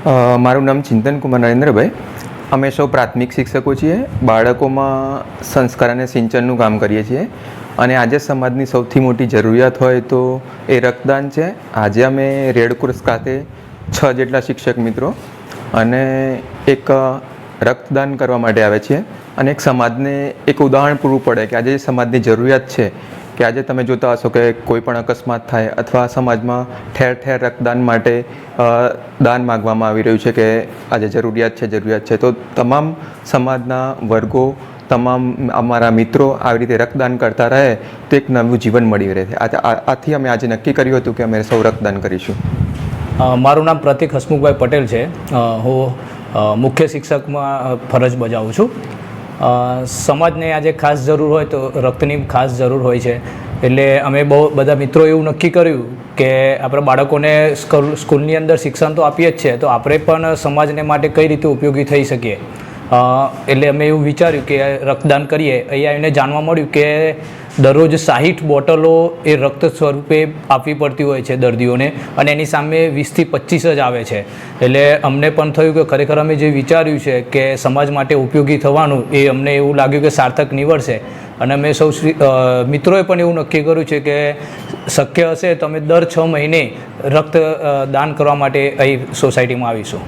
મારું નામ ચિંતન કુમાર નરેન્દ્રભાઈ. અમે સૌ પ્રાથમિક શિક્ષકો છીએ. બાળકોમાં સંસ્કાર અને સિંચનનું કામ કરીએ છીએ અને આજે સમાજની સૌથી મોટી જરૂરિયાત હોય તો એ રક્તદાન છે. આજે અમે રેડક્રોસ ખાતે 6 જેટલા શિક્ષક મિત્રો અને એક રક્તદાન કરવા માટે આવ્યા છીએ અને એક સમાજને એક ઉદાહરણ પૂરું પડે કે આજે સમાજની જરૂરિયાત છે કે આજે તમે જોતા હશો કે કોઈ પણ અકસ્માત થાય અથવા સમાજમાં ઠેર ઠેર રક્તદાન માટે દાન માગવામાં આવી રહ્યું છે કે આજે જરૂરિયાત છે તો તમામ સમાજના વર્ગો તમામ અમારા મિત્રો આવી રીતે રક્તદાન કરતા રહે તો એક નવું જીવન મળી રહે છે. આથી અમે આજે નક્કી કર્યું હતું કે અમે સૌ રક્તદાન કરીશું. મારું નામ પ્રતિક હસમુખભાઈ પટેલ છે. હું મુખ્ય શિક્ષકમાં ફરજ બજાવું છું. સમાજને આજે ખાસ જરૂર હોય તો રક્તની ખાસ જરૂર હોય છે એટલે અમે બહુ બધા મિત્રો એવું નક્કી કર્યું કે આપણે બાળકોને સ્કૂલની અંદર શિક્ષણ તો આપીએ જ છે તો આપણે પણ સમાજને માટે કઈ રીતે ઉપયોગી થઈ શકીએ એટલે અમે એવું વિચાર્યું કે રક્તદાન કરીએ. અહીંયા આવીને જાણવા મળ્યું કે દરરોજ 60 બોટલો એ રક્ત સ્વરૂપે આપવી પડતી હોય છે દર્દીઓને અને એની સામે 20 થી 25 જ આવે છે. એટલે અમને પણ થયું કે ખરેખર અમે જે વિચાર્યું છે કે સમાજ માટે ઉપયોગી થવાનું એ અમને એવું લાગ્યું કે સાર્થક નીવડશે અને અમે સૌ મિત્રોએ પણ એવું નક્કી કર્યું છે કે શક્ય હશે તો અમે દર 6 મહિને રક્તદાન કરવા માટે અહીં સોસાયટીમાં આવીશું.